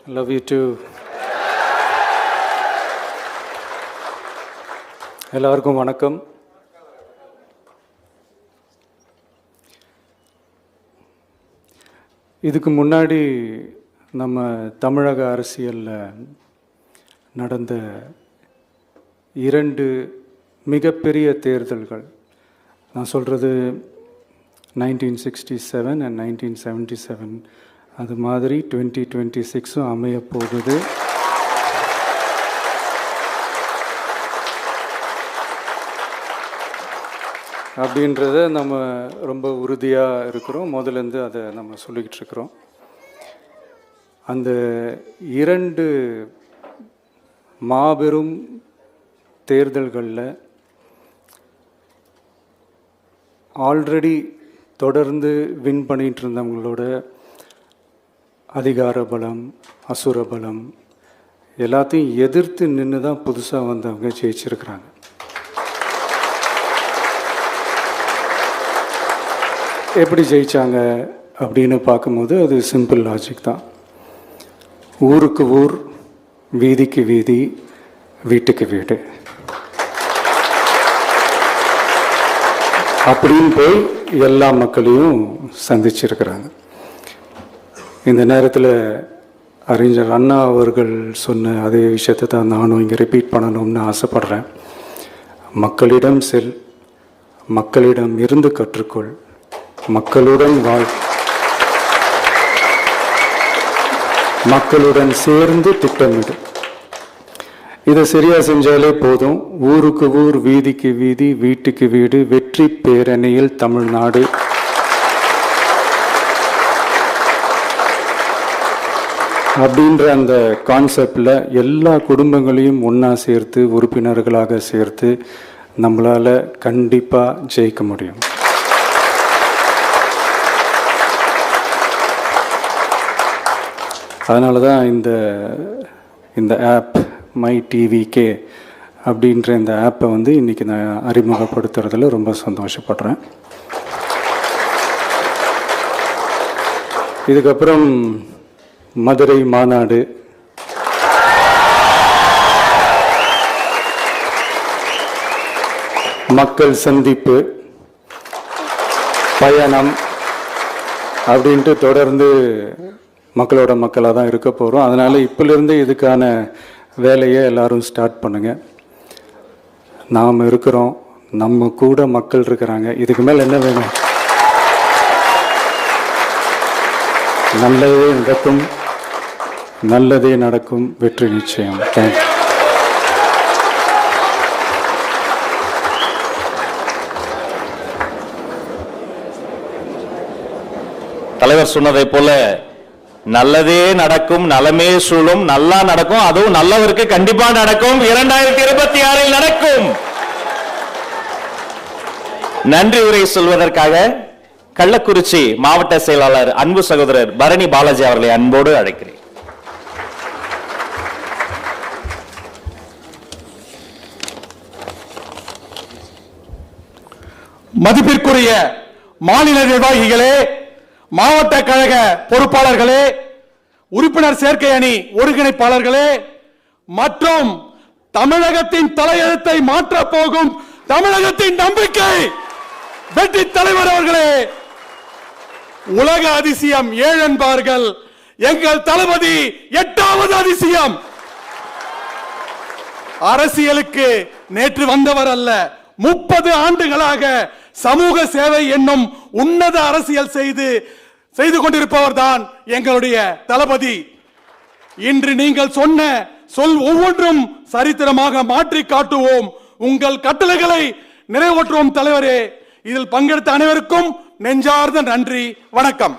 Love you too. எல்லாருக்கும் வணக்கம். இதுக்கு முன்னாடி நம்ம தமிழக அரசியலில் நடந்த 2 மிகப்பெரிய தேர்தல்கள், நான் சொல்கிறது 1967 and 1977, அது மாதிரி 2026 அமைய போகுது. அப்படின்றத நம்ம ரொம்ப உறுதியாக இருக்கிறோம். முதலேருந்து அதை நம்ம சொல்லிக்கிட்டு இருக்கிறோம். அந்த 2 மாபெரும் தேர்தல்களில் ஆல்ரெடி தொடர்ந்து வின் பண்ணிகிட்டு இருந்தவங்களோட அதிகார பலம், அசுர பலம் எல்லாத்தையும் எதிர்த்து நின்று தான் புதுசாக வந்தவங்க ஜெயிச்சிருக்கிறாங்க. எப்படி ஜெயித்தாங்க அப்படின்னு பார்க்கும்போது அது சிம்பிள் லாஜிக் தான். ஊருக்கு ஊர், வீதிக்கு வீதி, வீட்டுக்கு வீடு அப்படின்னு போய் எல்லா மக்களையும் சந்திச்சிருக்கிறாங்க. இந்த நேரத்தில் அறிஞர் அண்ணா அவர்கள் சொன்ன அதே விஷயத்தை தான் நானும் இங்கே ரிப்பீட் பண்ணணும்னு ஆசைப்படுறேன். மக்களிடம் செல், மக்களிடம் இருந்து கற்றுக்கொள், மக்களுடன் வாழ், மக்களுடன் சேர்ந்து திட்டமிடு. இதை சரியா செஞ்சாலே போதும். ஊருக்கு ஊர், வீதிக்கு வீதி, வீட்டுக்கு வீடு, வெற்றி பேரணியில் தமிழ்நாடு. அப்படின்ற அந்த கான்செப்டில் எல்லா குடும்பங்களையும் ஒன்றா சேர்த்து, உறுப்பினர்களாக சேர்த்து நம்மளால் கண்டிப்பாக ஜெயிக்க முடியும். அதனால தான் இந்த ஆப் மை டிவிகே அப்படின்ற இந்த ஆப்பை இன்றைக்கி நான் அறிமுகப்படுத்துறதுல ரொம்ப சந்தோஷப்படுறேன். இதுக்கப்புறம் மதுரை மாநாடு, மக்கள் சந்திப்பு, பயணம் அப்படின்ட்டு தொடர்ந்து மக்களோட மக்களாக தான் இருக்க போகிறோம். அதனால் இப்போலேருந்து இதுக்கான வேலையை எல்லோரும் ஸ்டார்ட் பண்ணுங்கள். நாம் இருக்கிறோம், நம்ம கூட மக்கள் இருக்கிறாங்க. இதுக்கு மேலே என்ன வேணும்? நல்லதே நடக்கும், நல்லதே நடக்கும், வெற்றி நிச்சயம். தேங்க்யூ. தலைவர் சொன்னதை போல நல்லதே நடக்கும், நலமே சூழும், நல்லா நடக்கும், அதுவும் நல்லவருக்கு கண்டிப்பா நடக்கும். 2026 நடக்கும். நன்றி உரை சொல்வதற்காக கள்ளக்குறிச்சி மாவட்ட செயலாளர் அன்பு சகோதரர் பரணி பாலாஜி அவர்களை அன்போடு அழைக்கிறேன். மதிப்பிற்குரிய மாநில நிர்வாகிகளே, மாவட்ட கழக பொறுப்பாளர்களே, உறுப்பினர் சேர்க்கை அணி ஒருங்கிணைப்பாளர்களே மற்றும் தமிழகத்தின் தலையெழுத்தை மாற்ற போகும் தமிழகத்தின் நம்பிக்கை வெற்றி தலைவர் அவர்களே, உலக அதிசயம் 7 என்பார்கள். எங்கள் தளபதி 8வது அதிசயம். அரசியலுக்கு நேற்று வந்தவர் அல்ல, 30 ஆண்டுகளாக சமூக சேவை என்னும் உன்னத அரசியல் செய்து கொண்டிருப்பவர் தான் எங்களுடைய தளபதி. இன்று நீங்கள் சொன்ன சொல் ஒவ்வொன்றும் சரித்திரமாக மாற்றி காட்டுவோம். உங்கள் கட்டளைகளை நிறைவேற்றுவோம் தலைவரே. இதில் பங்கெடுத்த அனைவருக்கும் நெஞ்சார்ந்த நன்றி, வணக்கம்.